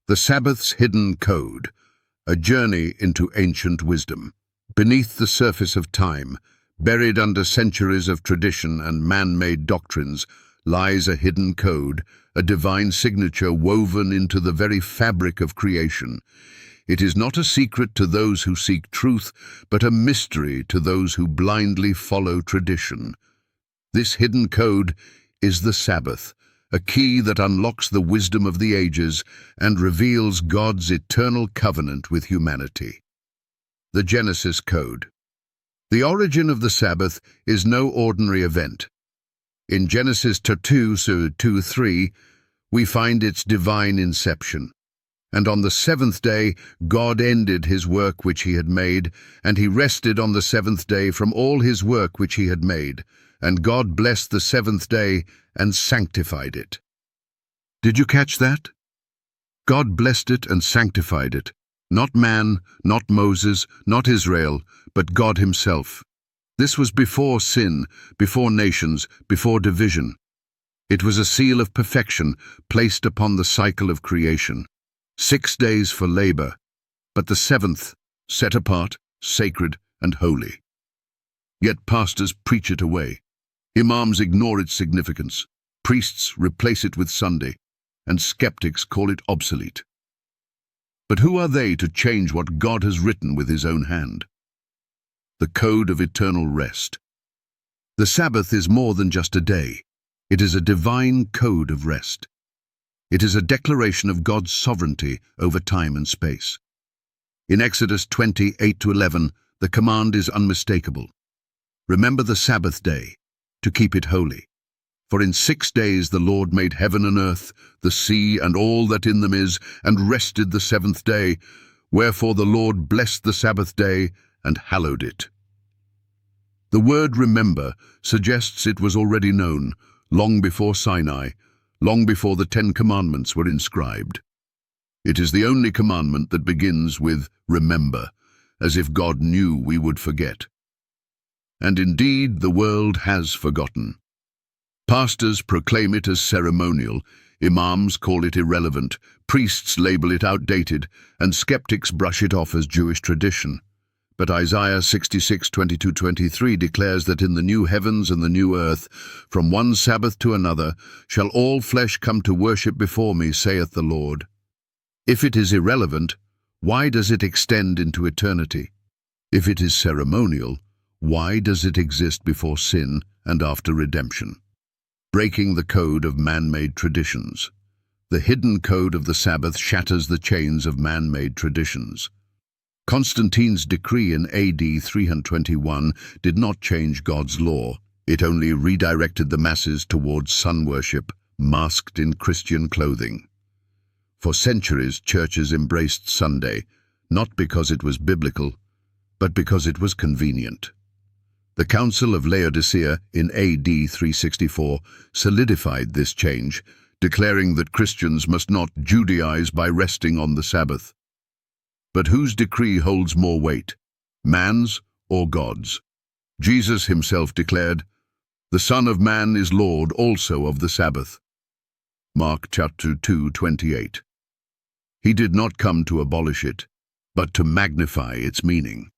The Sabbath's hidden code, a journey into ancient wisdom. Beneath the surface of time, buried under centuries of tradition and man-made doctrines, lies a hidden code, a divine signature woven into the very fabric of creation. It is not a secret to those who seek truth, but a mystery to those who blindly follow tradition. This hidden code is the Sabbath, a key that unlocks the wisdom of the ages and reveals God's eternal covenant with humanity. The Genesis Code. The origin of the Sabbath is no ordinary event. In Genesis 2:3, we find its divine inception. And on the seventh day, God ended his work which he had made, and he rested on the seventh day from all his work which he had made. And God blessed the seventh day and sanctified it. Did you catch that? God blessed it and sanctified it. Not man, not Moses, not Israel, but God himself. This was before sin, before nations, before division. It was a seal of perfection placed upon the cycle of creation. 6 days for labor, but the seventh, set apart, sacred, and holy. Yet pastors preach it away. Imams ignore its significance. Priests replace it with Sunday, and skeptics call it obsolete. But who are they to change what God has written with his own hand? The code of eternal rest. The Sabbath is more than just a day. It is a divine code of rest. It is a declaration of God's sovereignty over time and space. In Exodus 20:8-11, the command is unmistakable. Remember the Sabbath day, to keep it holy. For in 6 days the Lord made heaven and earth, the sea and all that in them is, and rested the seventh day. Wherefore the Lord blessed the Sabbath day and hallowed it. The word remember suggests it was already known, long before Sinai, long before the 10 Commandments were inscribed. It is the only commandment that begins with remember, as if God knew we would forget. And indeed, the world has forgotten. Pastors proclaim it as ceremonial, imams call it irrelevant, priests label it outdated, and skeptics brush it off as Jewish tradition. But Isaiah 66:22-23 declares that in the new heavens and the new earth, from one Sabbath to another, shall all flesh come to worship before me, saith the Lord. If it is irrelevant, why does it extend into eternity? If it is ceremonial, why does it exist before sin and after redemption? Breaking the code of man-made traditions. The hidden code of the Sabbath shatters the chains of man-made traditions. Constantine's decree in AD 321 did not change God's law. It only redirected the masses towards sun worship, masked in Christian clothing. For centuries, churches embraced Sunday, not because it was biblical, but because it was convenient. The Council of Laodicea in AD 364 solidified this change, declaring that Christians must not Judaize by resting on the Sabbath. But whose decree holds more weight, man's or God's? Jesus himself declared, "The Son of Man is Lord also of the Sabbath." Mark chapter 2:28. He did not come to abolish it, but to magnify its meaning.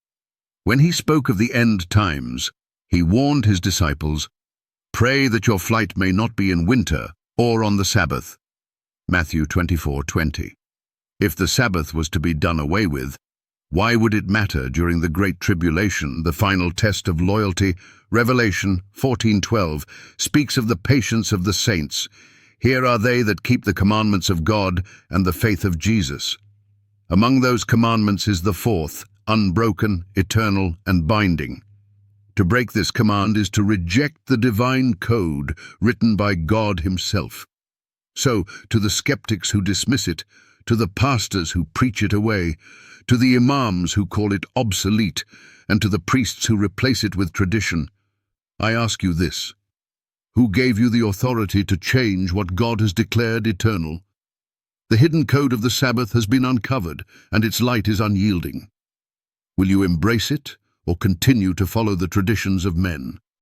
When he spoke of the end times, he warned his disciples, "Pray that your flight may not be in winter or on the Sabbath." Matthew 24:20. If the Sabbath was to be done away with, why would it matter during the Great Tribulation, the final test of loyalty? Revelation 14:12 speaks of the patience of the saints. Here are they that keep the commandments of God and the faith of Jesus. Among those commandments is the fourth, unbroken, eternal, and binding. To break this command is to reject the divine code written by God himself. So, to the skeptics who dismiss it, to the pastors who preach it away, to the imams who call it obsolete, and to the priests who replace it with tradition, I ask you this: who gave you the authority to change what God has declared eternal? The hidden code of the Sabbath has been uncovered, and its light is unyielding. Will you embrace it, or continue to follow the traditions of men?